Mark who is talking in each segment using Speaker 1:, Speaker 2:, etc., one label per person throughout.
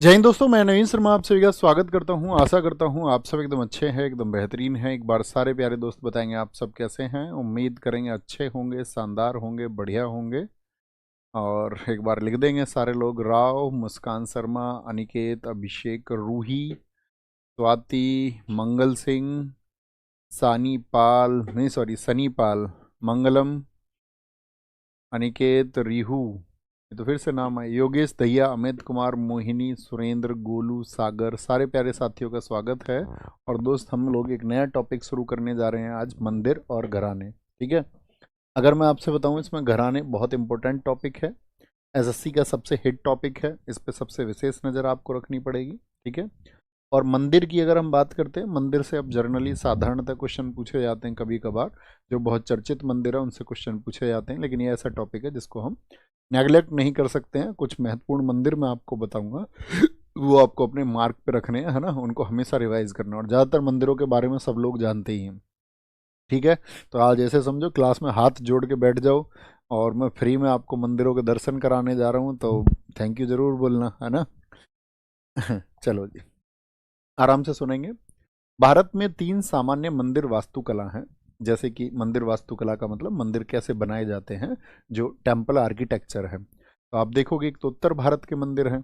Speaker 1: जय हिंद दोस्तों, मैं नवीन शर्मा आप सभी का स्वागत करता हूं। आशा करता हूं आप सब एकदम अच्छे हैं, एकदम बेहतरीन हैं। एक बार सारे प्यारे दोस्त बताएंगे आप सब कैसे हैं। उम्मीद करेंगे अच्छे होंगे, शानदार होंगे, बढ़िया होंगे। और एक बार लिख देंगे सारे लोग। राव, मुस्कान शर्मा, अनिकेत, अभिषेक, रूही, स्वाति, मंगल सिंह, सानी पाल, नहीं सॉरी सनी पाल, मंगलम, अनिकेत, रिहू, ये तो फिर से नाम है, योगेश दहिया, अमित कुमार, मोहिनी, सुरेंद्र, गोलू, सागर, सारे प्यारे साथियों का स्वागत है। और दोस्त, हम लोग एक नया टॉपिक शुरू करने जा रहे हैं आज, मंदिर और घराने। ठीक है। अगर मैं आपसे बताऊं, इसमें घराने बहुत इंपॉर्टेंट टॉपिक है। एसएससी का सबसे हिट टॉपिक है, इस पे सबसे विशेष नज़र आपको रखनी पड़ेगी। ठीक है। और मंदिर की अगर हम बात करते हैं, मंदिर से अब जनरली साधारणतः क्वेश्चन पूछे जाते हैं। कभी कभार जो बहुत चर्चित मंदिर है उनसे क्वेश्चन पूछे जाते हैं, लेकिन ये ऐसा टॉपिक है जिसको हम नेगलेक्ट नहीं कर सकते हैं। कुछ महत्वपूर्ण मंदिर मैं आपको बताऊंगा, वो आपको अपने मार्क पे रखने हैं, है ना। उनको हमेशा रिवाइज करना है। और ज़्यादातर मंदिरों के बारे में सब लोग जानते ही हैं। ठीक है। तो आज ऐसे समझो, क्लास में हाथ जोड़ के बैठ जाओ और मैं फ्री में आपको मंदिरों के दर्शन कराने जा रहा हूँ, तो थैंक यू जरूर बोलना, है ना। चलो जी, आराम से सुनेंगे। भारत में 3 सामान्य मंदिर वास्तुकला हैं। जैसे कि मंदिर वास्तुकला का मतलब मंदिर कैसे बनाए जाते हैं, जो टेम्पल आर्किटेक्चर है। तो आप देखोगे, एक तो उत्तर भारत के मंदिर हैं,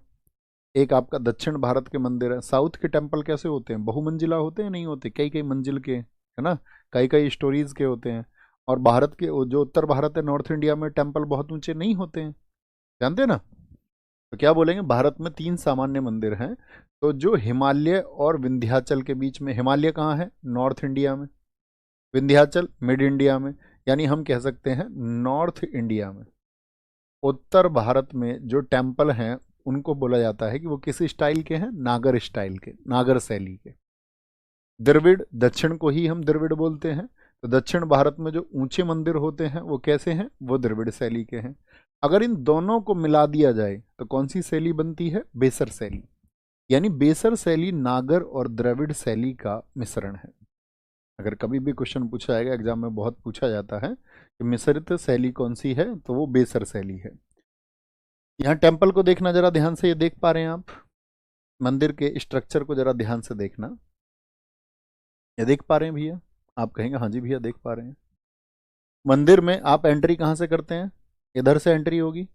Speaker 1: एक आपका दक्षिण भारत के मंदिर है। साउथ के टेम्पल कैसे होते हैं, बहुमंजिला होते हैं, नहीं होते, कई कई मंजिल के, है ना, कई कई स्टोरीज के होते हैं। और भारत के जो उत्तर भारत है, नॉर्थ इंडिया में टेम्पल बहुत ऊंचे नहीं होते हैं, जानते हैं ना। तो क्या बोलेंगे, भारत में 3 सामान्य मंदिर हैं। तो जो हिमालय और विंध्याचल के बीच में, हिमालय कहाँ है, नॉर्थ इंडिया में, विंध्याचल मिड इंडिया में, यानी हम कह सकते हैं नॉर्थ इंडिया में। उत्तर भारत में जो टेम्पल हैं उनको बोला जाता है कि वो किस स्टाइल के हैं, नागर स्टाइल के, नागर शैली के। द्रविड़, दक्षिण को ही हम द्रविड़ बोलते हैं। तो दक्षिण भारत में जो ऊंचे मंदिर होते हैं वो कैसे हैं, वो द्रविड़ शैली के हैं। अगर इन दोनों को मिला दिया जाए तो कौन सी शैली बनती है, बेसर शैली। यानी बेसर शैली नागर और द्रविड़ शैली का मिश्रण है। अगर कभी भी क्वेश्चन पूछा जाएगा, एग्जाम में बहुत पूछा जाता है कि मिश्रित शैली कौन सी है, तो वो बेसर शैली है। यहाँ टेम्पल को देखना जरा ध्यान से, ये देख पा रहे हैं आप, मंदिर के स्ट्रक्चर को जरा ध्यान से देखना। ये देख पा रहे हैं भैया, आप कहेंगे हाँ जी भैया देख पा रहे हैं। मंदिर में आप एंट्री कहाँ से करते हैं, इधर से एंट्री होगी।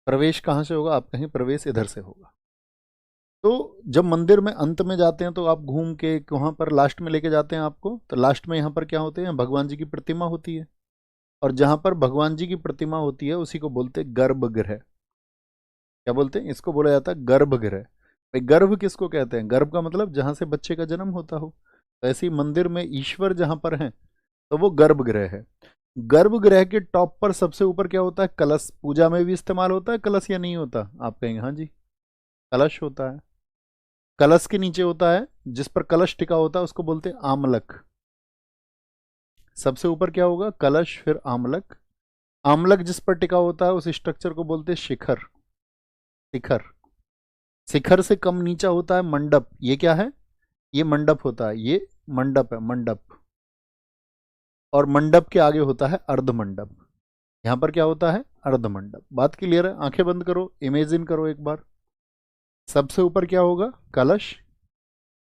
Speaker 1: प्रवेश कहाँ से होगा, आप कहेंगे प्रवेश इधर से होगा। तो जब मंदिर में अंत में जाते हैं तो आप घूम के वहाँ पर लास्ट में लेके जाते हैं आपको। तो लास्ट में यहाँ पर क्या होते हैं, भगवान जी की प्रतिमा होती है। और जहाँ पर भगवान जी की प्रतिमा होती है उसी को बोलते हैं गर्भगृह। क्या बोलते हैं, इसको बोला जाता है गर्भगृह। भाई गर्भ किसको कहते हैं, गर्भ का मतलब जहाँ से बच्चे का जन्म होता हो। तो ऐसे ही मंदिर में ईश्वर जहाँ पर हैं तो वो गर्भगृह है। गर्भगृह के टॉप पर सबसे ऊपर क्या होता है, कलश। पूजा में भी इस्तेमाल होता है कलश या नहीं होता, आप कहेंगे हाँ जी, कलश होता है। कलश के नीचे होता है, जिस पर कलश टिका होता है उसको बोलते हैं आमलक। सबसे ऊपर क्या होगा, कलश, फिर आमलक। आमलक जिस पर टिका होता है उस स्ट्रक्चर को बोलते हैं शिखर। शिखर। शिखर से कम नीचा होता है मंडप। ये क्या है, ये मंडप होता है, ये मंडप है, मंडप। और मंडप के आगे होता है अर्ध मंडप। यहां पर क्या होता है, अर्ध मंडप। बात क्लियर है, आंखें बंद करो, इमेजिन करो एक बार। सबसे ऊपर क्या होगा, कलश।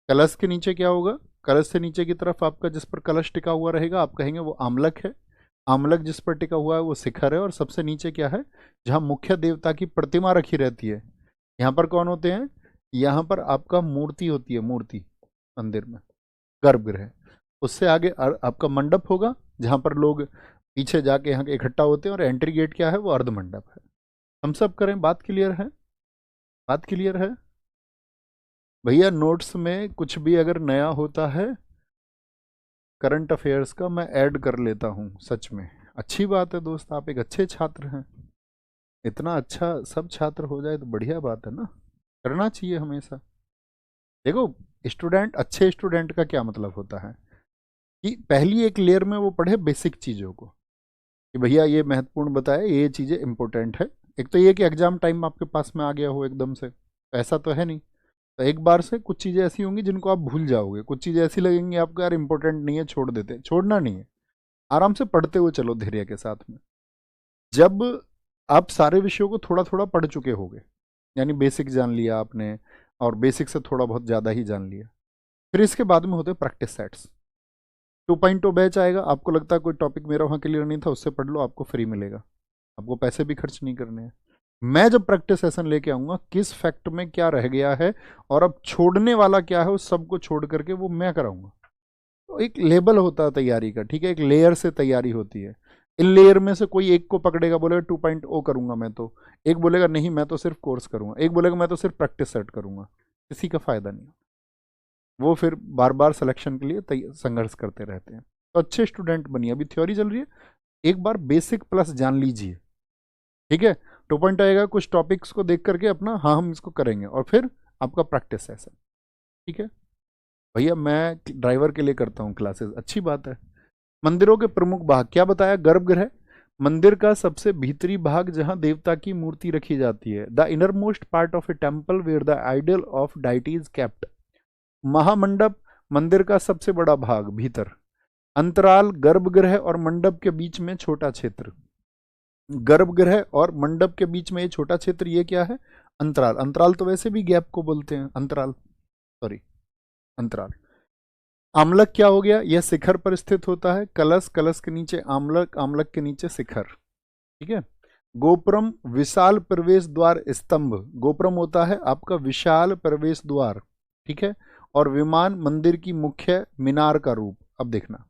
Speaker 1: कलश के नीचे क्या होगा, कलश से नीचे की तरफ आपका जिस पर कलश टिका हुआ रहेगा आप कहेंगे वो आमलक है। आमलक जिस पर टिका हुआ है वो शिखर है। और सबसे नीचे क्या है, जहां मुख्य देवता की प्रतिमा रखी रहती है, यहाँ पर कौन होते हैं, यहाँ पर आपका मूर्ति होती है, मूर्ति मंदिर में, गर्भगृह। उससे आगे आपका मंडप होगा, जहाँ पर लोग पीछे जाके यहाँ के इकट्ठा होते हैं। और एंट्री गेट क्या है, वो अर्ध मंडप है। हम सब करें, बात क्लियर है, बात क्लियर है भैया। नोट्स में कुछ भी अगर नया होता है करंट अफेयर्स का, मैं ऐड कर लेता हूँ, सच में अच्छी बात है दोस्त, आप एक अच्छे छात्र हैं। इतना अच्छा सब छात्र हो जाए तो बढ़िया बात है ना, करना चाहिए हमेशा। देखो, स्टूडेंट, अच्छे स्टूडेंट का क्या मतलब होता है कि पहली एक लेयर में वो पढ़े बेसिक चीज़ों को, कि भैया ये महत्वपूर्ण बताए, ये चीज़ें इंपॉर्टेंट है। एक तो ये कि एग्जाम टाइम आपके पास में आ गया हो एकदम से, तो ऐसा तो है नहीं। तो एक बार से कुछ चीज़ें ऐसी होंगी जिनको आप भूल जाओगे, कुछ चीज़ें ऐसी लगेंगी आपको यार इंपॉर्टेंट नहीं है, छोड़ देते, छोड़ना नहीं है। आराम से पढ़ते हुए चलो, धैर्य के साथ में। जब आप सारे विषयों को थोड़ा थोड़ा पढ़ चुके होगे, यानी बेसिक जान लिया आपने, और बेसिक से थोड़ा बहुत ज़्यादा ही जान लिया। फिर इसके बाद में होते हैं प्रैक्टिस सेट्स। 2.0 बैच आएगा, आपको लगता है कोई टॉपिक मेरा वहाँ क्लियर नहीं था, उससे पढ़ लो, आपको फ्री मिलेगा, आपको पैसे भी खर्च नहीं करने हैं। मैं जब प्रैक्टिस सेशन लेके आऊँगा, किस फैक्ट में क्या रह गया है और अब छोड़ने वाला क्या है, उस सबको छोड़ करके वो मैं कराऊंगा। तो एक लेवल होता है तैयारी का, ठीक है, एक लेयर से तैयारी होती है। इन लेयर में से कोई एक को पकड़ेगा, बोलेगा 2.0 करूंगा मैं तो, एक बोलेगा नहीं मैं तो सिर्फ कोर्स करूंगा, एक बोलेगा मैं तो सिर्फ प्रैक्टिस सेट करूंगा। किसी का फायदा नहीं, वो फिर बार बार सिलेक्शन के लिए संघर्ष करते रहते हैं। तो अच्छे स्टूडेंट बनिए, अभी थ्योरी चल रही है, एक बार बेसिक प्लस जान लीजिए, ठीक है। 2.0 आएगा, कुछ टॉपिक्स को देख करके अपना हाँ हम इसको करेंगे, और फिर आपका प्रैक्टिस सेशन, ठीक है। भैया मैं ड्राइवर के लिए करता हूँ क्लासेस, अच्छी बात है। मंदिरों के प्रमुख भाग क्या बताया, गर्भगृह, मंदिर का सबसे भीतरी भाग जहां देवता की मूर्ति रखी जाती है। The innermost part of a temple where the idol of deity is kept. महामंडप, मंदिर का सबसे बड़ा भाग भीतर। अंतराल, गर्भगृह और मंडप के बीच में छोटा क्षेत्र। गर्भगृह और मंडप के बीच में ये छोटा क्षेत्र, ये क्या है, अंतराल। अंतराल तो वैसे भी गैप को बोलते हैं, अंतराल, सॉरी अंतराल। आमलक क्या हो गया, यह शिखर पर स्थित होता है। कलश, कलश के नीचे आमलक, आमलक के नीचे शिखर, ठीक है। गोपुरम, विशाल प्रवेश द्वार स्तंभ, गोपुरम होता है आपका विशाल प्रवेश द्वार, ठीक है। और विमान, मंदिर की मुख्य मीनार का रूप। अब देखना,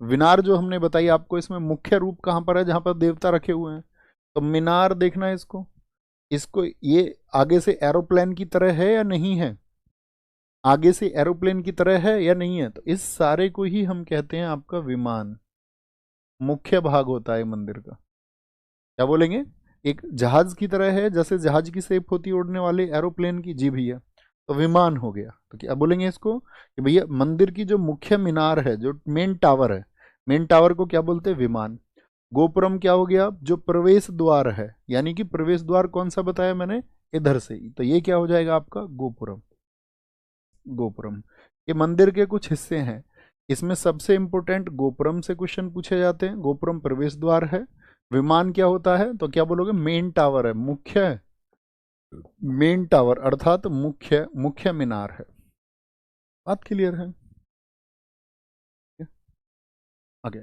Speaker 1: मीनार जो हमने बताई आपको, इसमें मुख्य रूप कहां पर है, जहां पर देवता रखे हुए हैं। तो मीनार देखना इसको, इसको ये आगे से एरोप्लेन की तरह है या नहीं है, आगे से एरोप्लेन की तरह है या नहीं है, तो इस सारे को ही हम कहते हैं आपका विमान। मुख्य भाग होता है मंदिर का, क्या बोलेंगे, एक जहाज की तरह है, जैसे जहाज की शेप होती है उड़ने वाले एरोप्लेन की, जी भैया, तो विमान हो गया। तो क्या बोलेंगे इसको कि भैया मंदिर की जो मुख्य मीनार है, जो मेन टावर है, मेन टावर को क्या बोलते हैं, विमान। गोपुरम क्या हो गया, जो प्रवेश द्वार है, यानी कि प्रवेश द्वार कौन सा बताया मैंने, इधर से ही, तो ये क्या हो जाएगा आपका गोपुरम। गोपुरम, ये मंदिर के कुछ हिस्से हैं, इसमें सबसे इंपॉर्टेंट गोपुरम से क्वेश्चन पूछे जाते हैं। गोपुरम प्रवेश द्वार है। विमान क्या होता है, तो क्या बोलोगे, मेन टावर है, मुख्य, मेन टावर अर्थात मुख्य, मुख्य मीनार है। बात क्लियर है, आगे।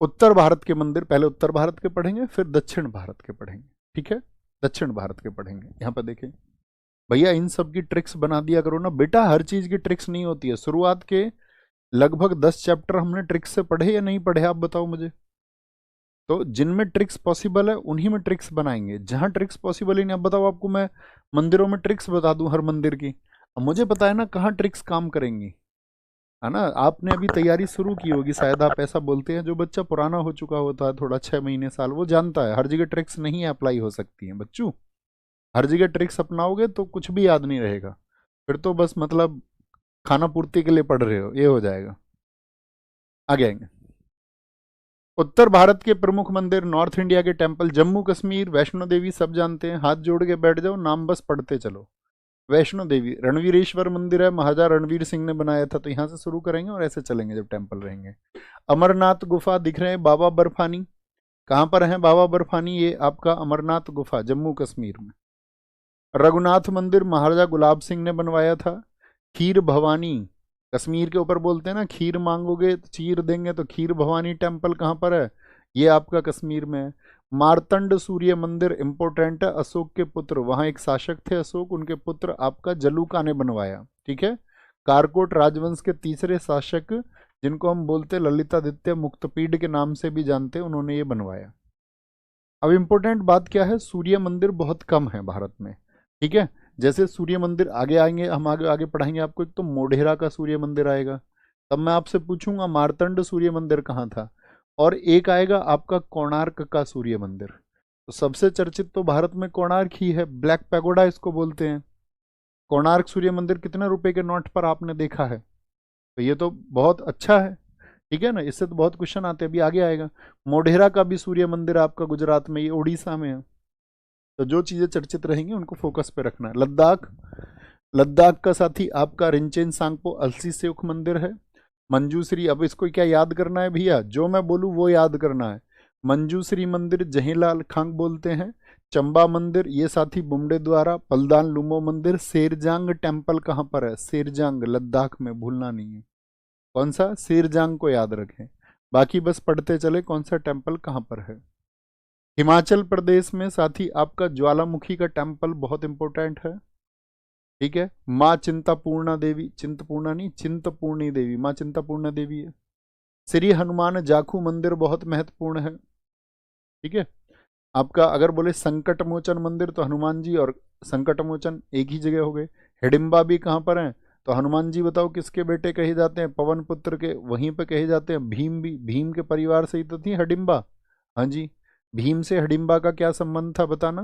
Speaker 1: उत्तर भारत के मंदिर, पहले उत्तर भारत के पढ़ेंगे, फिर दक्षिण भारत के पढ़ेंगे, ठीक है। दक्षिण भारत के पढ़ेंगे। यहां पर देखें भैया, इन सब की ट्रिक्स बना दिया करो ना बेटा, हर चीज की ट्रिक्स नहीं होती है। शुरुआत के लगभग 10 चैप्टर हमने ट्रिक्स से पढ़े या नहीं पढ़े, आप बताओ मुझे। तो जिनमें ट्रिक्स पॉसिबल है उन्हीं में ट्रिक्स बनाएंगे, जहां ट्रिक्स पॉसिबल ही नहीं। अब बताओ आपको मैं मंदिरों में ट्रिक्स बता दूं हर मंदिर की, अब मुझे पता है ना कहाँ ट्रिक्स काम करेंगी, है ना। आपने अभी तैयारी शुरू की होगी शायद, आप ऐसा बोलते हैं। जो बच्चा पुराना हो चुका होता है थोड़ा, 6 महीने साल, वो जानता है हर जगह ट्रिक्स नहीं अप्लाई हो सकती हैं बच्चों। हर जगह ट्रिक्स अपनाओगे तो कुछ भी याद नहीं रहेगा, फिर तो बस मतलब खाना पूर्ति के लिए पढ़ रहे हो, ये हो जाएगा। आगे आएंगे। उत्तर भारत के प्रमुख मंदिर, नॉर्थ इंडिया के टेम्पल, जम्मू कश्मीर, वैष्णो देवी सब जानते हैं, हाथ जोड़ के बैठ जाओ, नाम बस पढ़ते चलो। वैष्णो देवी, रणवीरेश्वर मंदिर है, महाराजा रणवीर सिंह ने बनाया था, तो यहाँ से शुरू करेंगे और ऐसे चलेंगे जब टेम्पल रहेंगे। अमरनाथ गुफा दिख रहे हैं, बाबा बर्फानी, कहाँ पर है बाबा बर्फानी, ये आपका अमरनाथ गुफा जम्मू कश्मीर में। रघुनाथ मंदिर महाराजा गुलाब सिंह ने बनवाया था। खीर भवानी, कश्मीर के ऊपर बोलते हैं ना, खीर मांगोगे तो चीर देंगे, तो खीर भवानी टेम्पल कहाँ पर है, ये आपका कश्मीर में है। मार्तंड सूर्य मंदिर इंपोर्टेंट है, अशोक के पुत्र, वहां एक शासक थे अशोक, उनके पुत्र आपका जलूका ने बनवाया, ठीक है। कारकोट राजवंश के तीसरे शासक, जिनको हम बोलते ललितादित्य मुक्तपीड के नाम से भी जानते हैं, उन्होंने ये बनवाया। अब इंपॉर्टेंट बात क्या है, सूर्य मंदिर बहुत कम है भारत में, ठीक है। जैसे सूर्य मंदिर आगे आएंगे, हम आगे आगे पढ़ाएंगे आपको, एक तो मोढेरा का सूर्य मंदिर आएगा, तब मैं आपसे पूछूंगा मार्तंड सूर्य मंदिर कहाँ था, और एक आएगा आपका कोणार्क का सूर्य मंदिर। तो सबसे चर्चित तो भारत में कोणार्क ही है, ब्लैक पैगोडा इसको बोलते हैं। कोणार्क सूर्य मंदिर कितने रुपए के नोट पर आपने देखा है, तो ये तो बहुत अच्छा है, ठीक है ना, इससे तो बहुत क्वेश्चन आते हैं। अभी आगे आएगा मोढेरा का भी सूर्य मंदिर आपका गुजरात में, ये उड़ीसा में है। तो जो चीजें चर्चित रहेंगी उनको फोकस पे रखना है। लद्दाख, लद्दाख का साथी आपका रिंचेन सांगपो अलसी सेवक मंदिर है। मंजूश्री, अब इसको क्या याद करना है भैया, जो मैं बोलूँ वो याद करना है। मंजूश्री मंदिर जहीलाल खांग बोलते हैं, चंबा मंदिर ये साथी बुमडे द्वारा, पलदान लुमो मंदिर, सेरजांग टेम्पल कहाँ पर है, सेरजांग लद्दाख में, भूलना नहीं है। कौन सा, सेरजांग को याद रखें, बाकी बस पढ़ते चले कौन सा टेम्पल कहाँ पर है। हिमाचल प्रदेश में साथी आपका ज्वालामुखी का टेम्पल बहुत इंपॉर्टेंट है, ठीक है। माँ चिंतापूर्णा देवी, चिंतपूर्णा नहीं चिंतपूर्णी देवी, माँ चिंतापूर्णा देवी है। श्री हनुमान जाखू मंदिर बहुत महत्वपूर्ण है, ठीक है। आपका अगर बोले संकट मोचन मंदिर तो हनुमान जी और संकट मोचन एक ही जगह हो गए। हिडिंबा भी कहाँ पर हैं, तो हनुमान जी बताओ किसके बेटे कहे जाते हैं, पवन पुत्र के, वहीं पे कहे जाते हैं। भीम भी भीम के परिवार से ही तो थी हिडिंबा, हाँ जी। भीम से हिडिंबा का क्या संबंध था बताना,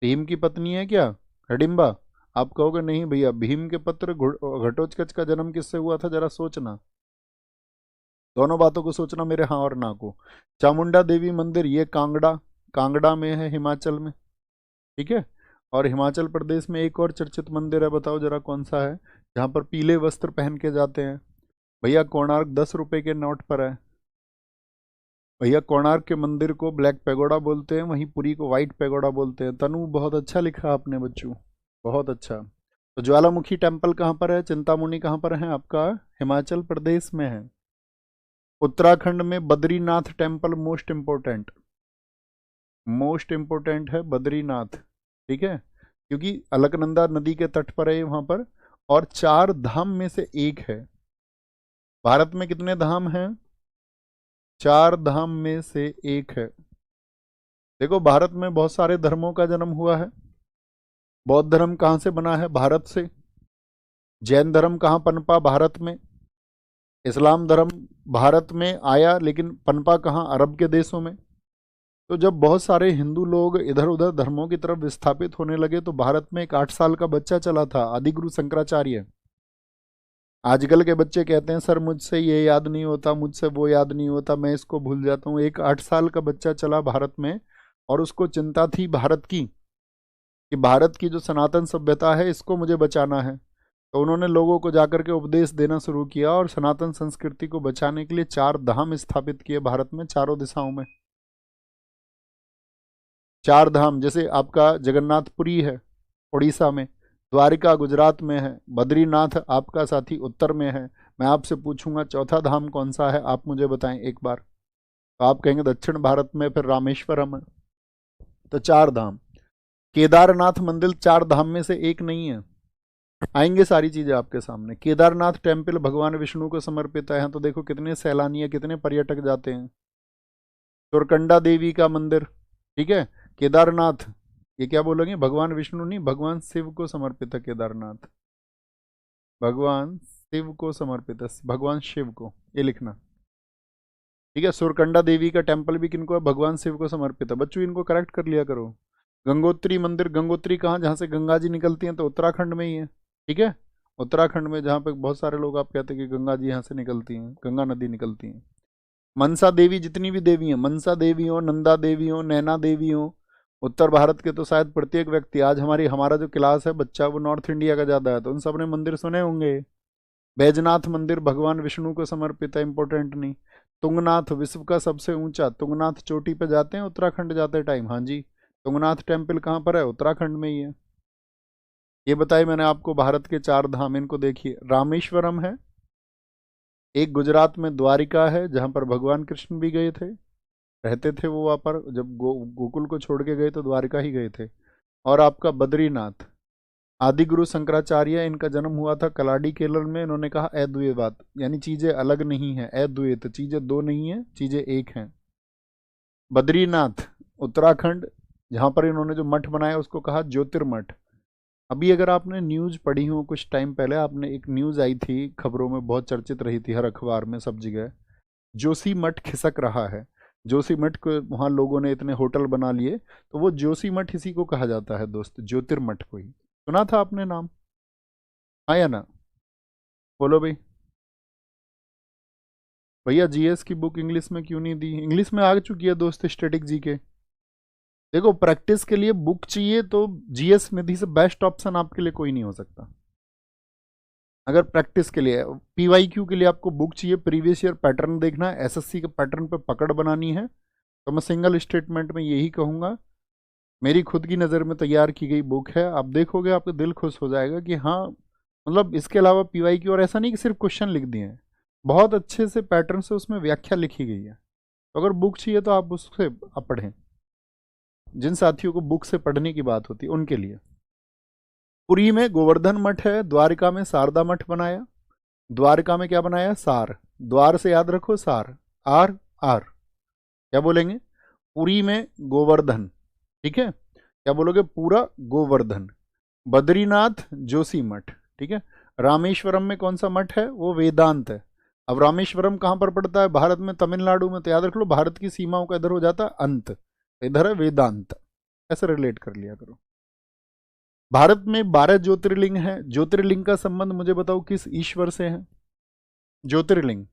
Speaker 1: भीम की पत्नी है क्या हिडिंबा। आप कहोगे नहीं भैया, भीम के पुत्र घटोत्कच का जन्म किससे हुआ था, जरा सोचना, दोनों बातों को सोचना, मेरे हाँ और ना को। चामुंडा देवी मंदिर ये कांगड़ा, कांगड़ा में है हिमाचल में, ठीक है। और हिमाचल प्रदेश में एक और चर्चित मंदिर है, बताओ जरा कौन सा है, जहाँ पर पीले वस्त्र पहन के जाते हैं। भैया कोणार्क 10 रुपए के नोट पर है। भैया कोणार्क के मंदिर को ब्लैक पैगोडा बोलते हैं, वहीं पुरी को व्हाइट पैगोडा बोलते हैं। तनु बहुत अच्छा लिखा आपने बच्चों, बहुत अच्छा। तो ज्वालामुखी टेम्पल कहाँ पर है, चिंतामुनि कहाँ पर है, आपका हिमाचल प्रदेश में है। उत्तराखंड में Badrinath temple most important, most important है बद्रीनाथ, ठीक है, क्योंकि अलकनंदा नदी के तट पर है वहां पर, और 4 धाम में से एक है। भारत में कितने धाम हैं, 4 धाम में से एक है। देखो भारत में बहुत सारे धर्मों का जन्म हुआ है। बौद्ध धर्म कहाँ से बना है, भारत से। जैन धर्म कहाँ पनपा, भारत में। इस्लाम धर्म भारत में आया, लेकिन पनपा कहाँ, अरब के देशों में। तो जब बहुत सारे हिंदू लोग इधर उधर धर्मों की तरफ विस्थापित होने लगे, तो भारत में एक 8 साल का बच्चा चला था, आदिगुरु शंकराचार्य। आजकल के बच्चे कहते हैं सर मुझसे ये याद नहीं होता, मुझसे वो याद नहीं होता, मैं इसको भूल जाता हूँ। एक 8 साल का बच्चा चला भारत में, और उसको चिंता थी भारत की, कि भारत की जो सनातन सभ्यता है इसको मुझे बचाना है। तो उन्होंने लोगों को जाकर के उपदेश देना शुरू किया, और सनातन संस्कृति को बचाने के लिए 4 धाम स्थापित किए भारत में, चारों दिशाओं में। 4 धाम जैसे आपका जगन्नाथपुरी है उड़ीसा में, द्वारिका गुजरात में है, बद्रीनाथ आपका साथी उत्तर में है। मैं आपसे पूछूंगा चौथा धाम कौन सा है, आप मुझे बताएं एक बार। तो आप कहेंगे दक्षिण भारत में फिर रामेश्वरम है। तो 4 धाम, केदारनाथ मंदिर 4 धाम में से एक नहीं है। आएंगे सारी चीजें आपके सामने। केदारनाथ टेम्पल भगवान विष्णु को समर्पित है, तो देखो कितने सैलानी है, कितने पर्यटक जाते हैं। तुरकंडा देवी का मंदिर, ठीक है। केदारनाथ ये क्या बोलोगे, भगवान विष्णु नहीं, भगवान शिव को समर्पित है केदारनाथ, भगवान शिव को समर्पित है, भगवान शिव को, ये लिखना, ठीक है। सुरकंडा देवी का टेम्पल भी किनको है, भगवान शिव को समर्पित है। बच्चों इनको करेक्ट कर लिया करो। गंगोत्री मंदिर, गंगोत्री कहाँ, जहाँ से गंगा जी निकलती हैं, तो उत्तराखंड में ही है, ठीक है। उत्तराखंड में, जहाँ पे बहुत सारे लोग आप कहते हैं कि गंगा जी यहाँ से निकलती हैं, गंगा नदी निकलती हैं। मनसा देवी, जितनी भी देवी हैं, मनसा देवी हो, नंदा देवी हो, नैना देवी हो, उत्तर भारत के तो शायद प्रत्येक व्यक्ति, आज हमारा जो क्लास है बच्चा वो नॉर्थ इंडिया का ज़्यादा है, तो उन सब ने मंदिर सुने होंगे। बैजनाथ मंदिर भगवान विष्णु को समर्पित है, इंपॉर्टेंट नहीं। तुंगनाथ विश्व का सबसे ऊंचा, तुंगनाथ चोटी पे जाते हैं उत्तराखंड जाते टाइम, हाँ जी। तुंगनाथ टेम्पल कहाँ पर है, उत्तराखंड में ही है। ये बताइए मैंने आपको भारत के 4 धाम, इनको देखिए। रामेश्वरम है, एक गुजरात में द्वारिका है, जहाँ पर भगवान कृष्ण भी गए थे, रहते थे वो वहाँ पर, जब गोकुल को छोड़ के गए तो द्वारिका ही गए थे। और आपका बद्रीनाथ, आदिगुरु शंकराचार्य, इनका जन्म हुआ था कलाडी केरल में। इन्होंने कहा अद्वैतवाद, यानी चीजें अलग नहीं है, अद्वैत, चीजें दो नहीं है, चीजें एक हैं। बद्रीनाथ उत्तराखंड, जहाँ पर इन्होंने जो मठ बनाया उसको कहा ज्योतिर्मठ। अभी अगर आपने न्यूज़ पढ़ी हो, कुछ टाइम पहले आपने एक न्यूज़ आई थी, खबरों में बहुत चर्चित रही थी, हर अखबार में सब जगह, जोशी मठ खिसक रहा है। जोशी मठ को वहाँ लोगों ने इतने होटल बना लिए, तो वो जोशी मठ इसी को कहा जाता है दोस्त, ज्योतिर्मठ को ही। सुना था आपने नाम, हाँ या ना, बोलो भाई। भैया जीएस की बुक इंग्लिश में क्यों नहीं दी, इंग्लिश में आ चुकी है दोस्त, स्टैटिक जी के। देखो प्रैक्टिस के लिए बुक चाहिए तो जीएस निधि से बेस्ट ऑप्शन आपके लिए कोई नहीं हो सकता। अगर प्रैक्टिस के लिए, पीवाईक्यू के लिए आपको बुक चाहिए, प्रीवियस ईयर पैटर्न देखना है, एसएससी के पैटर्न पे पकड़ बनानी है, तो मैं सिंगल स्टेटमेंट में यही कहूँगा, मेरी खुद की नज़र में तैयार की गई बुक है। आप देखोगे आपका दिल खुश हो जाएगा कि हाँ, मतलब इसके अलावा पीवाई की, और ऐसा नहीं कि सिर्फ क्वेश्चन लिख दिए हैं, बहुत अच्छे से पैटर्न से उसमें व्याख्या लिखी गई है। तो अगर बुक चाहिए तो आप उससे आप पढ़ें। जिन साथियों को बुक से पढ़ने की बात होती है उनके लिए। पुरी में गोवर्धन मठ है, द्वारका में शारदा मठ बनाया। द्वारका में क्या बनाया? सार। द्वार से याद रखो सार, आर आर। क्या बोलेंगे? पुरी में गोवर्धन, ठीक है, क्या बोलोगे? पूरा गोवर्धन। बद्रीनाथ जोशी मठ, ठीक है। रामेश्वरम में कौन सा मठ है? वो वेदांत है। अब रामेश्वरम कहाँ पर पड़ता है? भारत में, तमिलनाडु में। तो याद रख लो, भारत की सीमाओं का इधर हो जाता है अंत, इधर है वेदांत। ऐसे रिलेट कर लिया करो। भारत में 12 ज्योतिर्लिंग है। ज्योतिर्लिंग का संबंध मुझे बताओ किस ईश्वर से है? ज्योतिर्लिंग,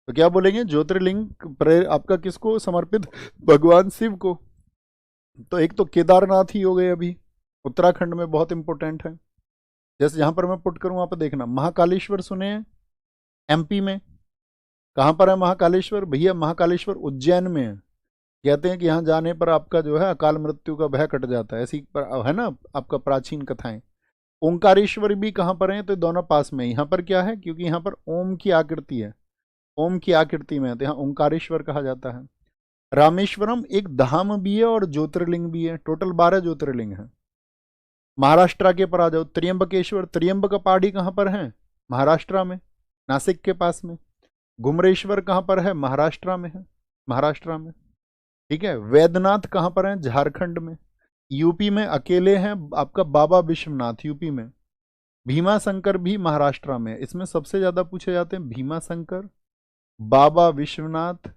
Speaker 1: तो क्या बोलेंगे? ज्योतिर्लिंग आपका किसको समर्पित? भगवान शिव को। तो एक तो केदारनाथ ही हो गए अभी, उत्तराखंड में बहुत इंपॉर्टेंट है। जैसे यहां पर मैं पुट करूं, वहां पर देखना, महाकालेश्वर सुने हैं? एमपी में। कहां पर है महाकालेश्वर? भैया महाकालेश्वर उज्जैन में है। कहते हैं कि यहाँ जाने पर आपका जो है अकाल मृत्यु का भय कट जाता है, ऐसी है ना आपका प्राचीन कथाएं। ओंकारेश्वर भी कहाँ पर है? तो दोनों पास में। यहाँ पर क्या है? क्योंकि यहाँ पर ओम की आकृति है, ओम की आकृति में है, तो यहाँ ओंकारेश्वर कहा जाता है। रामेश्वरम एक धाम भी है और ज्योतिर्लिंग भी है, टोटल 12 ज्योतिर्लिंग है। महाराष्ट्र के पर आ जाओ, त्र्यंबकेश्वर। त्र्यंबक पहाड़ी कहाँ पर है? महाराष्ट्र में, नासिक के पास में। घुमरेश्वर कहाँ पर है? महाराष्ट्र में है, महाराष्ट्र में, ठीक है। वैद्यनाथ कहाँ पर है? झारखंड में। यूपी में अकेले हैं आपका बाबा विश्वनाथ, यूपी में। भीमा शंकर भी महाराष्ट्र में। इसमें सबसे ज्यादा पूछे जाते हैं भीमा शंकर, बाबा विश्वनाथ।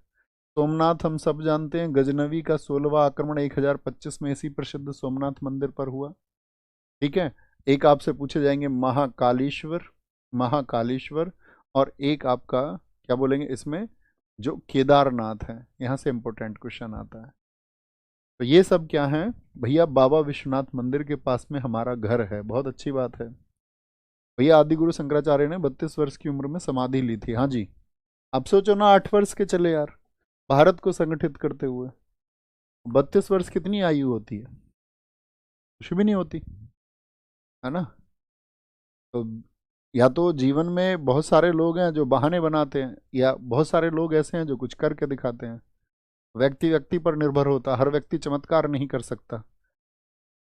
Speaker 1: सोमनाथ हम सब जानते हैं, गजनवी का 16वां आक्रमण 1025 में इसी प्रसिद्ध सोमनाथ मंदिर पर हुआ, ठीक है। एक आपसे पूछे जाएंगे महाकालेश्वर, महाकालेश्वर। और एक आपका क्या बोलेंगे इसमें, जो केदारनाथ है, यहां से इंपॉर्टेंट क्वेश्चन आता है। तो ये सब क्या है भैया? बाबा विश्वनाथ मंदिर के पास में हमारा घर है, बहुत अच्छी बात है भैया। आदिगुरु शंकराचार्य ने 32 वर्ष की उम्र में समाधि ली थी। हाँ जी, अब सोचो ना, 8 वर्ष के चले यार, भारत को संगठित करते हुए। 32 वर्ष कितनी आयु होती है? कुछ भी नहीं होती, है ना। तो या तो जीवन में बहुत सारे लोग हैं जो बहाने बनाते हैं, या बहुत सारे लोग ऐसे हैं जो कुछ करके दिखाते हैं। व्यक्ति व्यक्ति पर निर्भर होता, हर व्यक्ति चमत्कार नहीं कर सकता,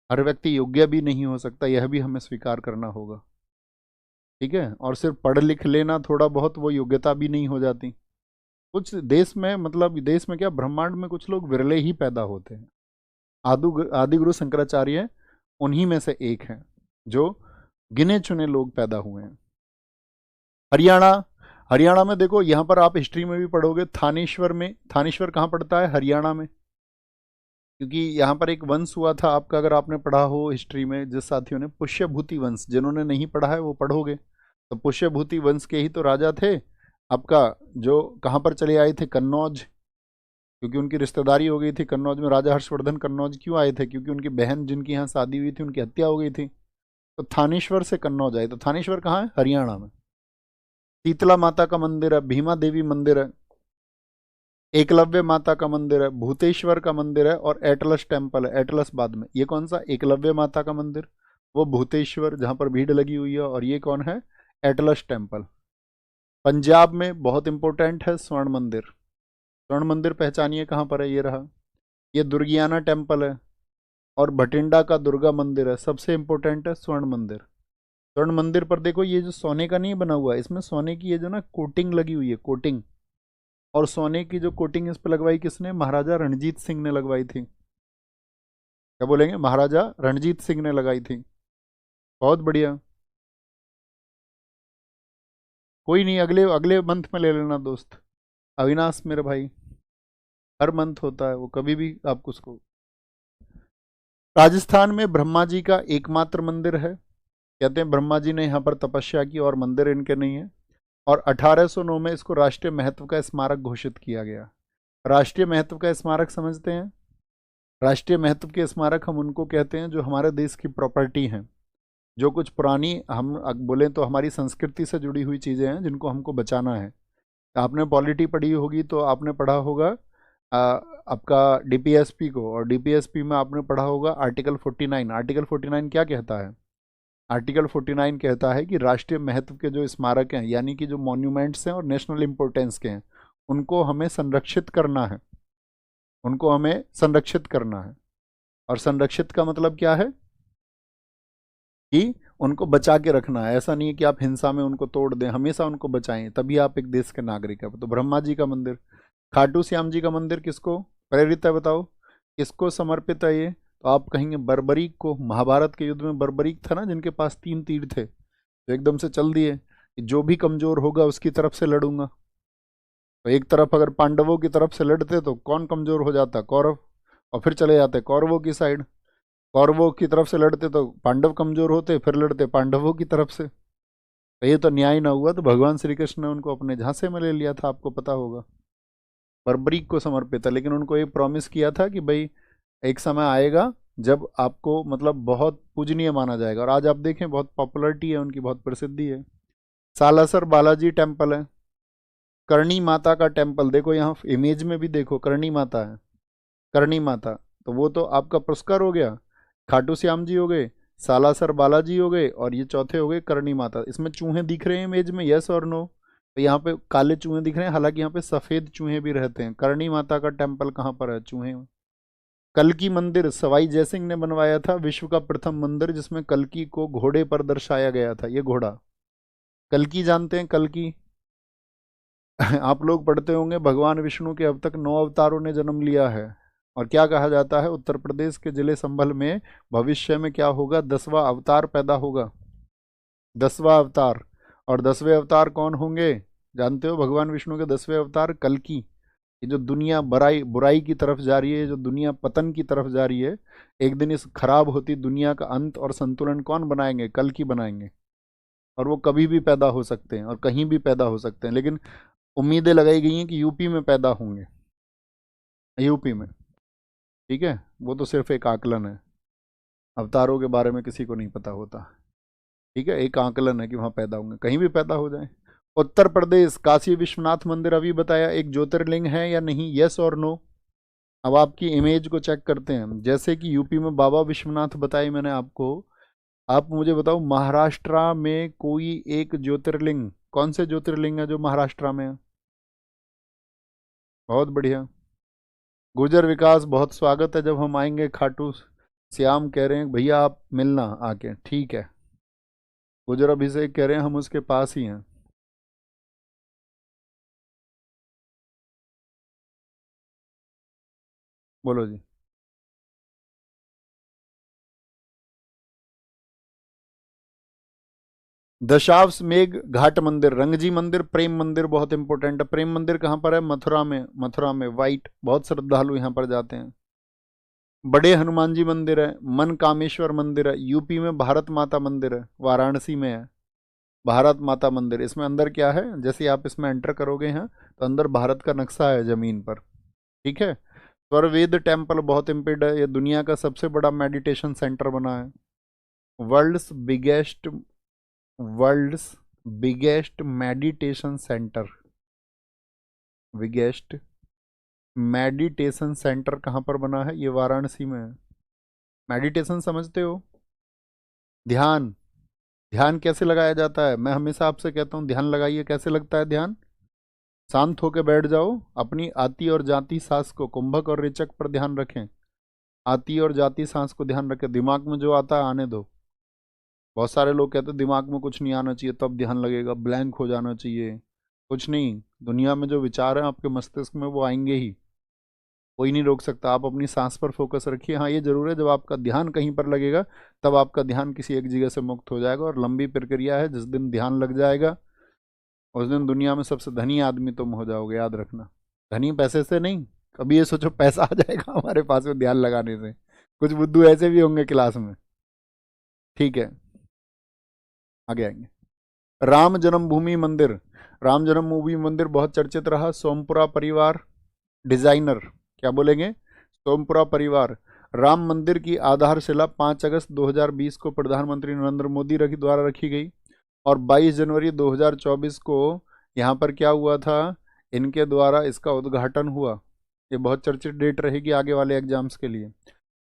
Speaker 1: हर व्यक्ति योग्य भी नहीं हो सकता, यह भी हमें स्वीकार करना होगा, ठीक है। और सिर्फ पढ़ लिख लेना थोड़ा बहुत वो योग्यता भी नहीं हो जाती। कुछ देश में, मतलब देश में क्या, ब्रह्मांड में कुछ लोग विरले ही पैदा होते हैं। आदिगुरु शंकराचार्य उन्हीं में से एक हैं, जो गिने चुने लोग पैदा हुए हैं। हरियाणा, हरियाणा में देखो, यहाँ पर आप हिस्ट्री में भी पढ़ोगे, थानेश्वर में। थानेश्वर कहाँ पड़ता है? हरियाणा में। क्योंकि यहाँ पर एक वंश हुआ था आपका, अगर आपने पढ़ा हो हिस्ट्री में, जिस साथियों ने, पुष्यभूति वंश। जिन्होंने नहीं पढ़ा है वो पढ़ोगे, तो पुष्यभूति वंश के ही तो राजा थे आपका, जो कहाँ पर चले आए थे? कन्नौज। क्योंकि उनकी रिश्तेदारी हो गई थी कन्नौज में। राजा हर्षवर्धन कन्नौज क्यों आए थे? क्योंकि उनकी बहन जिनकी यहाँ शादी हुई थी उनकी हत्या हो गई थी। तो थानेश्वर से कन्नौज आए। तो थानेश्वर कहाँ है? हरियाणा में। शीतला माता का मंदिर है, भीमा देवी मंदिर है, एकलव्य माता का मंदिर है, भूतेश्वर का मंदिर है, और एटलस टेम्पल है। एटलस बाद में। ये कौन सा? एकलव्य माता का मंदिर, वो भूतेश्वर जहाँ पर भीड़ लगी हुई है, और ये कौन है? Atlas temple. पंजाब में बहुत इंपॉर्टेंट है स्वर्ण मंदिर। स्वर्ण मंदिर पहचानिए कहाँ पर है? ये रहा, ये दुर्गियाना टेम्पल है। और भटिंडा का दुर्गा मंदिर है। सबसे इंपॉर्टेंट है स्वर्ण मंदिर। स्वर्ण मंदिर पर देखो, ये जो सोने का नहीं बना हुआ है, इसमें सोने की ये जो ना कोटिंग लगी हुई है, कोटिंग। और सोने की जो कोटिंग इस पर लगवाई किसने? महाराजा रणजीत सिंह ने लगवाई थी। क्या बोलेंगे? महाराजा रणजीत सिंह ने लगाई थी। बहुत बढ़िया। कोई नहीं, अगले अगले मंथ में ले लेना दोस्त। अविनाश मेरे भाई, हर मंथ होता है वो, कभी भी आपको उसको। राजस्थान में ब्रह्मा जी का एकमात्र मंदिर है। कहते हैं ब्रह्मा जी ने यहाँ पर तपस्या की, और मंदिर इनके नहीं है। और 1809 में इसको राष्ट्रीय महत्व का स्मारक घोषित किया गया। राष्ट्रीय महत्व का स्मारक समझते हैं? राष्ट्रीय महत्व के स्मारक हम उनको कहते हैं जो हमारे देश की प्रॉपर्टी हैं, जो कुछ पुरानी, हम बोलें तो हमारी संस्कृति से जुड़ी हुई चीज़ें हैं, जिनको हमको बचाना है। आपने पॉलिटी पढ़ी होगी तो आपने पढ़ा होगा आपका डीपीएसपी को, और डीपीएसपी में आपने पढ़ा होगा आर्टिकल 49। आर्टिकल 49 क्या कहता है? आर्टिकल 49 कहता है कि राष्ट्रीय महत्व के जो स्मारक हैं, यानी कि जो मॉन्यूमेंट्स हैं और नेशनल इंपॉर्टेंस के हैं, उनको हमें संरक्षित करना है। उनको हमें संरक्षित करना है। और संरक्षित का मतलब क्या है? कि उनको बचा के रखना है। ऐसा नहीं है कि आप हिंसा में उनको तोड़ दें, हमेशा उनको बचाएं, तभी आप एक देश के नागरिक हैं। तो ब्रह्मा जी का मंदिर, खाटू श्याम जी का मंदिर किसको प्रेरित है बताओ? किसको समर्पित है ये? तो आप कहेंगे बर्बरीक को। महाभारत के युद्ध में बर्बरीक था ना, जिनके पास 3 तीर थे, तो एकदम से चल दिए कि जो भी कमजोर होगा उसकी तरफ से लड़ूंगा। तो एक तरफ अगर पांडवों की तरफ से लड़ते तो कौन कमजोर हो जाता? कौरव। और फिर चले जाते कौरवों की साइड। कौरवों की तरफ से लड़ते तो पांडव कमजोर होते, फिर लड़ते पांडवों की तरफ से। तो ये तो न्याय ना हुआ। तो भगवान श्री कृष्ण ने उनको अपने झांसे में ले लिया था, आपको पता होगा। बर्बरीक को समर्पित है, लेकिन उनको ये प्रॉमिस किया था कि भाई एक समय आएगा जब आपको मतलब बहुत पूजनीय माना जाएगा। और आज आप देखें बहुत पॉपुलरिटी है उनकी, बहुत प्रसिद्धि है। सालासर बालाजी टेम्पल है। करणी माता का टेम्पल देखो, यहाँ इमेज में भी देखो करणी माता है। करणी माता, तो वो तो आपका पुरस्कार हो गया। खाटू श्याम जी हो गए, सालासर बालाजी हो गए, और ये चौथे हो गए करणी माता। इसमें चूहे दिख रहे हैं इमेज में, यस और नो? तो यहाँ पे काले चूहे दिख रहे हैं, हालांकि यहाँ पे सफेद चूहे भी रहते हैं। करणी माता का टेम्पल कहाँ पर है? चूहे। कल्की मंदिर सवाई जयसिंह ने बनवाया था, विश्व का प्रथम मंदिर जिसमें कल्की को घोड़े पर दर्शाया गया था। ये घोड़ा कल्की, जानते हैं कल्की? आप लोग पढ़ते होंगे भगवान विष्णु के अब तक 9 अवतारों ने जन्म लिया है। और क्या कहा जाता है, उत्तर प्रदेश के जिले संभल में भविष्य में क्या होगा? 10वां अवतार पैदा होगा। 10वां अवतार। और 10वें अवतार कौन होंगे? जानते हो भगवान विष्णु के 10वें अवतार? कल्की। ये जो दुनिया बुराई बुराई की तरफ जा रही है, जो दुनिया पतन की तरफ जा रही है, एक दिन इस खराब होती दुनिया का अंत और संतुलन कौन बनाएंगे? कल्की बनाएंगे। और वो कभी भी पैदा हो सकते हैं और कहीं भी पैदा हो सकते हैं, लेकिन उम्मीदें लगाई गई हैं कि यूपी में पैदा होंगे। यूपी में, ठीक है। वो तो सिर्फ एक आकलन है, अवतारों के बारे में किसी को नहीं पता होता। ठीक है, एक आकलन है कि वहाँ पैदा होंगे, कहीं भी पैदा हो जाए। उत्तर प्रदेश काशी विश्वनाथ मंदिर अभी बताया, एक ज्योतिर्लिंग है या नहीं? यस और नो? अब आपकी इमेज को चेक करते हैं। जैसे कि यूपी में बाबा विश्वनाथ बताई मैंने आपको, आप मुझे बताओ महाराष्ट्र में कोई एक ज्योतिर्लिंग, कौन से ज्योतिर्लिंग है जो महाराष्ट्र में है? बहुत बढ़िया। गुर्जर विकास बहुत स्वागत है, जब हम आएंगे खाटू श्याम कह रहे हैं भैया आप मिलना आके, ठीक है। गुर्जर अभिषेक कह रहे हैं हम उसके पास ही हैं। बोलो जी। दशाश्वमेध घाट मंदिर, रंगजी मंदिर, प्रेम मंदिर बहुत इंपॉर्टेंट है। प्रेम मंदिर कहाँ पर है? मथुरा में। मथुरा में वाइट, बहुत श्रद्धालु यहाँ पर जाते हैं। बड़े हनुमान जी मंदिर है। मन कामेश्वर मंदिर है, यूपी में। भारत माता मंदिर है, वाराणसी में है। भारत माता मंदिर, इसमें अंदर क्या है, जैसे ही आप इसमें एंटर करोगे हैं तो अंदर भारत का नक्शा है जमीन पर। ठीक है। स्वरवेद टेम्पल बहुत इम्पोर्टेंट है, ये दुनिया का सबसे बड़ा मेडिटेशन सेंटर बना है। World's biggest world's biggest meditation centre, biggest meditation centre कहाँ पर बना है? ये वाराणसी में है। मेडिटेशन समझते हो? ध्यान। ध्यान कैसे लगाया जाता है? मैं हमेशा आपसे कहता हूँ ध्यान लगाइए। कैसे लगता है ध्यान? शांत होकर बैठ जाओ, अपनी आती और जाती सांस को, कुंभक और रेचक पर ध्यान रखें। आती और जाती सांस को ध्यान रखें, दिमाग में जो आता है आने दो। बहुत सारे लोग कहते हैं दिमाग में कुछ नहीं आना चाहिए तब ध्यान लगेगा, ब्लैंक हो जाना चाहिए। कुछ नहीं, दुनिया में जो विचार हैं आपके मस्तिष्क में वो आएंगे ही, कोई नहीं रोक सकता। आप अपनी सांस पर फोकस रखिए। हाँ ये जरूर है, जब आपका ध्यान कहीं पर लगेगा तब आपका ध्यान किसी एक जगह से मुक्त हो जाएगा। और लंबी प्रक्रिया है, जिस दिन ध्यान लग जाएगा उस दिन दुनिया में सबसे धनी आदमी तुम हो जाओगे, याद रखना। धनी पैसे से नहीं, कभी ये सोचो पैसा आ जाएगा हमारे पास में ध्यान लगाने से। कुछ बुद्धू ऐसे भी होंगे क्लास में। ठीक है, आगे आएंगे। राम जन्मभूमि मंदिर, राम जन्मभूमि मंदिर बहुत चर्चित रहा। सोमपुरा परिवार डिजाइनर, क्या बोलेंगे? सोमपुरा परिवार। राम मंदिर की आधारशिला 5 अगस्त 2020 को प्रधानमंत्री नरेंद्र मोदी द्वारा रखी गई, और 22 जनवरी 2024 को यहाँ पर क्या हुआ था? इनके द्वारा इसका उद्घाटन हुआ। ये बहुत चर्चित डेट रहेगी आगे वाले एग्जाम्स के लिए।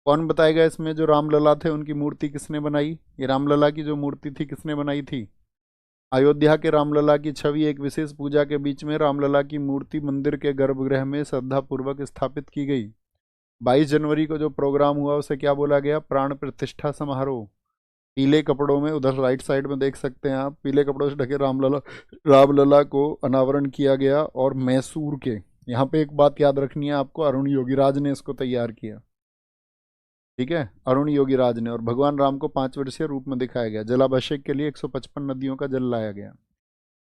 Speaker 1: कौन बताएगा इसमें जो रामलला थे उनकी मूर्ति किसने बनाई? ये रामलला की जो मूर्ति थी किसने बनाई थी? अयोध्या के रामलला की छवि एक विशेष पूजा के बीच में रामलला की मूर्ति मंदिर के गर्भगृह में श्रद्धापूर्वक स्थापित की गई। 22 जनवरी को जो प्रोग्राम हुआ उसे क्या बोला गया? प्राण प्रतिष्ठा समारोह। पीले कपड़ों में, उधर राइट साइड में देख सकते हैं आप, पीले कपड़ों से ढके रामलला को अनावरण किया गया। और मैसूर के, यहाँ पे एक बात याद रखनी है आपको, अरुण योगीराज ने इसको तैयार किया, ठीक है, अरुण योगीराज ने। और भगवान राम को 5 वर्षीय रूप में दिखाया गया। जलाभिषेक के लिए 155 नदियों का जल लाया गया।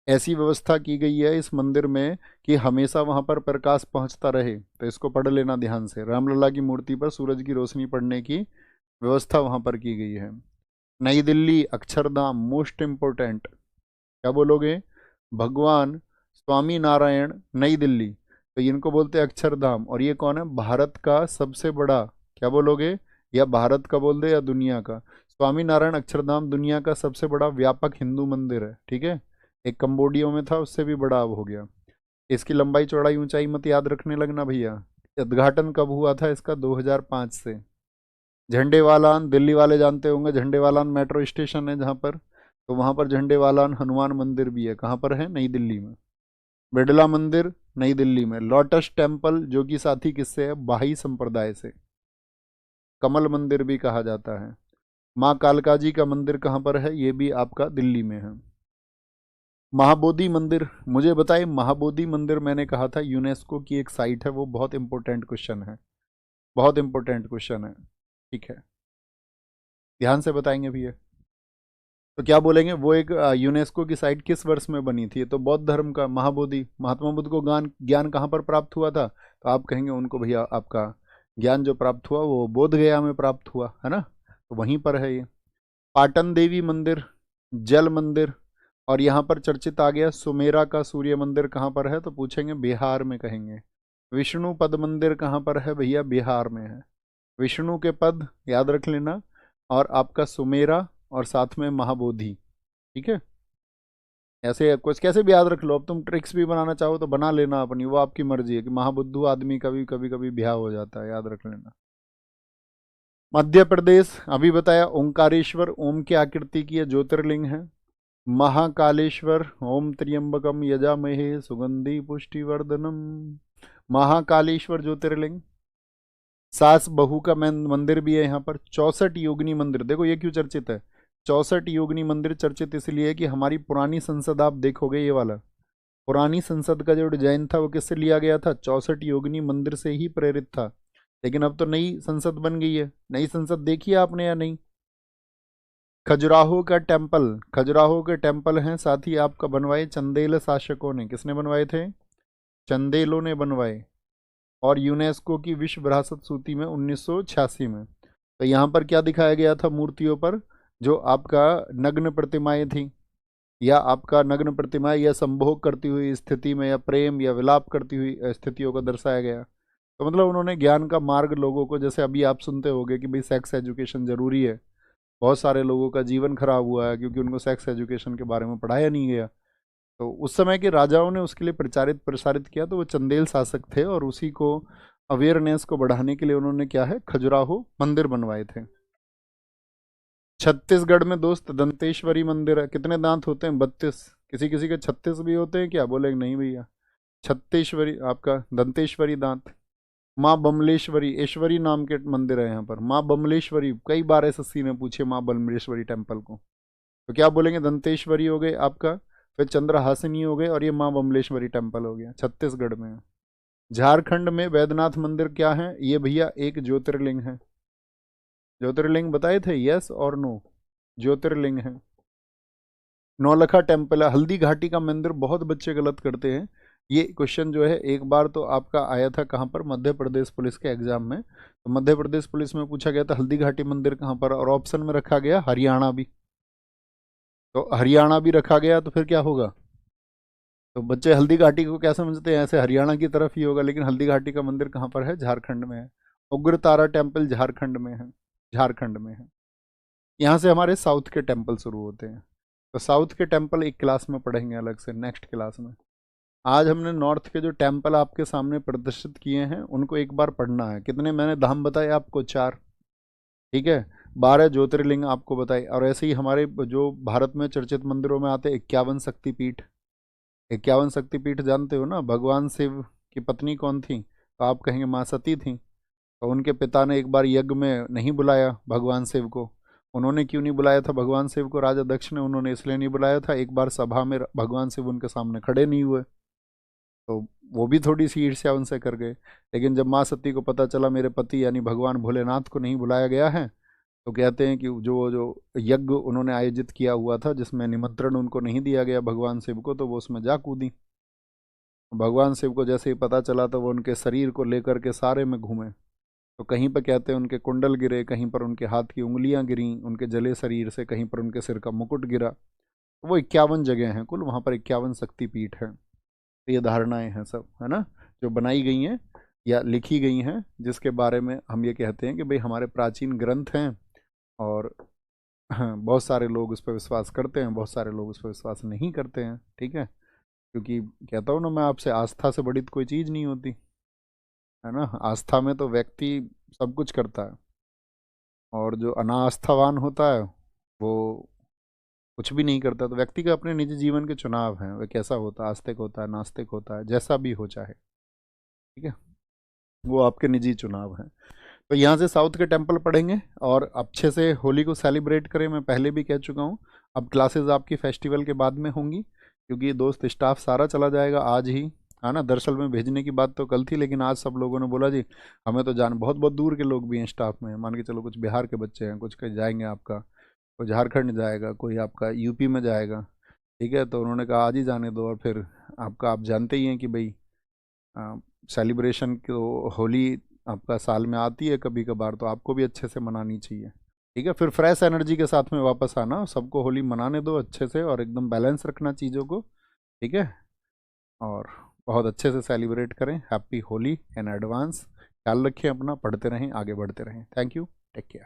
Speaker 1: ऐसी व्यवस्था की गई है इस मंदिर में कि हमेशा वहां पर प्रकाश पहुंचता रहे। तो इसको पढ़ लेना ध्यान से। रामलला की मूर्ति पर सूरज की रोशनी पड़ने की व्यवस्था वहां पर की गई है। नई दिल्ली अक्षरधाम, मोस्ट इम्पोर्टेंट, क्या बोलोगे? भगवान स्वामी नारायण नई दिल्ली, तो इनको बोलते हैं अक्षरधाम। और ये कौन है? भारत का सबसे बड़ा, क्या बोलोगे? या भारत का बोल दे या दुनिया का। स्वामी नारायण अक्षरधाम दुनिया का सबसे बड़ा व्यापक हिंदू मंदिर है, ठीक है। एक कंबोडिया में था, उससे भी बड़ा अब हो गया। इसकी लंबाई चौड़ाई ऊंचाई मत याद रखने लगना भैया। उद्घाटन कब हुआ था इसका? 2005 से। झंडेवालान दिल्ली वाले जानते होंगे, झंडेवालान मेट्रो स्टेशन है जहाँ पर, तो वहाँ पर झंडेवालान हनुमान मंदिर भी है। कहाँ पर है? नई दिल्ली में। बिड़ला मंदिर नई दिल्ली में। लोटस टेम्पल जो कि साथी किससे है? बहाई संप्रदाय से। कमल मंदिर भी कहा जाता है। माँ कालका जी का मंदिर कहाँ पर है? ये भी आपका दिल्ली में है। महाबोधि मंदिर, मुझे बताइए, महाबोधि मंदिर मैंने कहा था यूनेस्को की एक साइट है, वो बहुत इंपॉर्टेंट क्वेश्चन है, बहुत इंपॉर्टेंट क्वेश्चन है, ठीक है, ध्यान से बताएंगे भैया। तो क्या बोलेंगे? वो एक यूनेस्को की साइट किस वर्ष में बनी थी? तो बौद्ध धर्म का महाबोधि। महात्मा बुद्ध को ज्ञान ज्ञान कहाँ पर प्राप्त हुआ था? तो आप कहेंगे उनको भैया आपका ज्ञान जो प्राप्त हुआ वो बोध गया में प्राप्त हुआ है ना, तो वहीं पर है ये। पाटन देवी मंदिर, जल मंदिर, और यहाँ पर चर्चित आ गया सुमेरा का सूर्य मंदिर कहाँ पर है? तो पूछेंगे बिहार में कहेंगे। विष्णु पद मंदिर कहाँ पर है भैया? बिहार में है। विष्णु के पद याद रख लेना, और आपका सुमेरा, और साथ में महाबोधि, ठीक है। ऐसे कुछ कैसे भी याद रख लो। अब तुम ट्रिक्स भी बनाना चाहो तो बना लेना अपनी, वो आपकी मर्जी है कि महाबुद्धू आदमी का भी कभी कभी ब्याह हो जाता है, याद रख लेना। मध्य प्रदेश, अभी बताया ओंकारेश्वर, ओम की आकृति की है, ज्योतिर्लिंग है। महाकालेश्वर, ओम त्र्यंबकम यजामहे सुगंधि पुष्टिवर्धनम, महाकालेश्वर ज्योतिर्लिंग। सास बहू का मंदिर भी है यहाँ पर। 64 योगिनी मंदिर, देखो ये क्यों चर्चित है? 64 योगिनी मंदिर चर्चित इसलिए है कि हमारी पुरानी संसद आप देखोगे, ये वाला पुरानी संसद का जो डिजाइन था वो किससे लिया गया था? 64 योगिनी मंदिर से ही प्रेरित था। लेकिन अब तो नई संसद बन गई है। नई संसद देखी है आपने या नहीं? खजुराहो का टेम्पल, खजुराहो के टेम्पल हैं, साथ ही आपका बनवाए चंदेल शासकों ने। किसने बनवाए थे? चंदेलों ने बनवाए। और यूनेस्को की विश्व विरासत सूची में 1986 में। तो यहाँ पर क्या दिखाया गया था मूर्तियों पर? जो आपका नग्न प्रतिमाएं थी, या आपका नग्न प्रतिमाएं या संभोग करती हुई स्थिति में, या प्रेम या विलाप करती हुई स्थितियों को दर्शाया गया। तो मतलब उन्होंने ज्ञान का मार्ग लोगों को, जैसे अभी आप सुनते होंगे कि भाई सेक्स एजुकेशन जरूरी है, बहुत सारे लोगों का जीवन खराब हुआ है क्योंकि उनको सेक्स एजुकेशन के बारे में पढ़ाया नहीं गया। तो उस समय के राजाओं ने उसके लिए प्रचारित प्रसारित किया, तो वो चंदेल शासक थे, और उसी को अवेयरनेस को बढ़ाने के लिए उन्होंने क्या है, खजुराहो मंदिर बनवाए थे। छत्तीसगढ़ में दोस्त दंतेश्वरी मंदिर है। कितने दांत होते हैं? 32। किसी किसी के 36 भी होते हैं क्या? बोले नहीं भैया, छत्तीसवरी आपका दंतेश्वरी दांत। माँ बमलेश्वरी, ऐश्वरी नाम के मंदिर है यहाँ पर। माँ बमलेश्वरी, कई बार एसएससी ने पूछे माँ बमलेश्वरी टेम्पल को, तो क्या बोलेंगे? दंतेश्वरी हो गए आपका, फिर चंद्रहासिनी हो गए, और ये माँ बमलेश्वरी टेम्पल हो गया, छत्तीसगढ़ में है। झारखंड में वैद्यनाथ मंदिर क्या है? ये भैया एक ज्योतिर्लिंग है। ज्योतिर्लिंग बताए थे, यस और नो? ज्योतिर्लिंग है। नौलखा टेम्पल है। हल्दी घाटी का मंदिर बहुत बच्चे गलत करते हैं। ये क्वेश्चन जो है एक बार तो आपका आया था कहाँ पर? मध्य प्रदेश पुलिस के एग्जाम में। तो मध्य प्रदेश पुलिस में पूछा गया था हल्दी घाटी मंदिर कहाँ पर, और ऑप्शन में रखा गया हरियाणा भी। तो हरियाणा भी रखा गया तो फिर क्या होगा? तो बच्चे हल्दी घाटी को क्या समझते हैं? ऐसे हरियाणा की तरफ ही होगा, लेकिन हल्दी घाटी का मंदिर कहाँ पर है? झारखंड में है। उग्र तारा टेम्पल झारखंड में है, झारखंड में है। यहाँ से हमारे साउथ के टेम्पल शुरू होते हैं। तो साउथ के टेम्पल एक क्लास में पढ़ेंगे अलग से, नेक्स्ट क्लास में। आज हमने नॉर्थ के जो टेम्पल आपके सामने प्रदर्शित किए हैं उनको एक बार पढ़ना है। कितने मैंने धाम बताए आपको? 4। ठीक है। 12 ज्योतिर्लिंग आपको बताए। और ऐसे ही हमारे जो भारत में चर्चित मंदिरों में आते 51 शक्तिपीठ। 51 शक्तिपीठ जानते हो ना? भगवान शिव की पत्नी कौन थी? तो आप कहेंगे माँ सती थी। तो उनके पिता ने एक बार यज्ञ में नहीं बुलाया भगवान शिव को। उन्होंने क्यों नहीं बुलाया था भगवान शिव को? राजा दक्ष ने। उन्होंने इसलिए नहीं बुलाया था, एक बार सभा में भगवान शिव उनके सामने खड़े नहीं हुए, तो वो भी थोड़ी सी ईर्ष्या उनसे कर गए। लेकिन जब माँ सती को पता चला मेरे पति यानी भगवान भोलेनाथ को नहीं बुलाया गया है, तो कहते हैं कि जो जो यज्ञ उन्होंने आयोजित किया हुआ था जिसमें निमंत्रण उनको नहीं दिया गया भगवान शिव को, तो वो उसमें जा कूदी। भगवान शिव को जैसे ही पता चला तो वो उनके शरीर को लेकर के सारे में घूमे। तो कहीं पर कहते हैं उनके कुंडल गिरे, कहीं पर उनके हाथ की उंगलियां गिरी उनके जले शरीर से, कहीं पर उनके सिर का मुकुट गिरा। तो वो 51 जगह हैं कुल, वहाँ पर 51 शक्तिपीठ हैं। तो ये धारणाएं हैं सब, है ना, जो बनाई गई हैं या लिखी गई हैं, जिसके बारे में हम ये कहते हैं कि भाई हमारे प्राचीन ग्रंथ हैं। और हाँ, बहुत सारे लोग उस पर विश्वास करते हैं, बहुत सारे लोग उस पर विश्वास नहीं करते हैं। ठीक है। क्योंकि कहता हूँ ना मैं आपसे, आस्था से बड़ी तो कोई चीज़ नहीं होती, है ना। आस्था में तो व्यक्ति सब कुछ करता है, और जो अनास्थावान होता है वो कुछ भी नहीं करता। तो व्यक्ति का अपने निजी जीवन के चुनाव हैं, वह कैसा होता है, आस्तिक होता है, नास्तिक होता है, जैसा भी हो चाहे। ठीक है। वो आपके निजी चुनाव हैं। तो यहाँ से साउथ के टेम्पल पढ़ेंगे और अच्छे से होली को सेलिब्रेट करें। मैं पहले भी कह चुका हूँ, अब क्लासेस आपकी फेस्टिवल के बाद में होंगी, क्योंकि दोस्त स्टाफ सारा चला जाएगा आज ही, है ना। दरअसल में भेजने की बात तो कल थी, लेकिन आज सब लोगों ने बोला जी हमें तो जान, बहुत बहुत दूर के लोग भी हैं स्टाफ में, मान के चलो कुछ बिहार के बच्चे हैं, कुछ कहीं जाएंगे आपका, कोई झारखंड जाएगा, कोई आपका यूपी में जाएगा। ठीक है। तो उन्होंने कहा आज ही जाने दो। और फिर आपका, आप जानते ही हैं कि भाई सेलिब्रेशन को, होली आपका साल में आती है कभी कभार, तो आपको भी अच्छे से मनानी चाहिए। ठीक है। फिर फ्रेश एनर्जी के साथ में वापस आना, सबको होली मनाने दो अच्छे से, और एकदम बैलेंस रखना चीज़ों को। ठीक है। और बहुत अच्छे से सेलिब्रेट करें। Happy Holi in advance. ख्याल रखें अपना, पढ़ते रहें, आगे बढ़ते रहें। Thank you. Take care.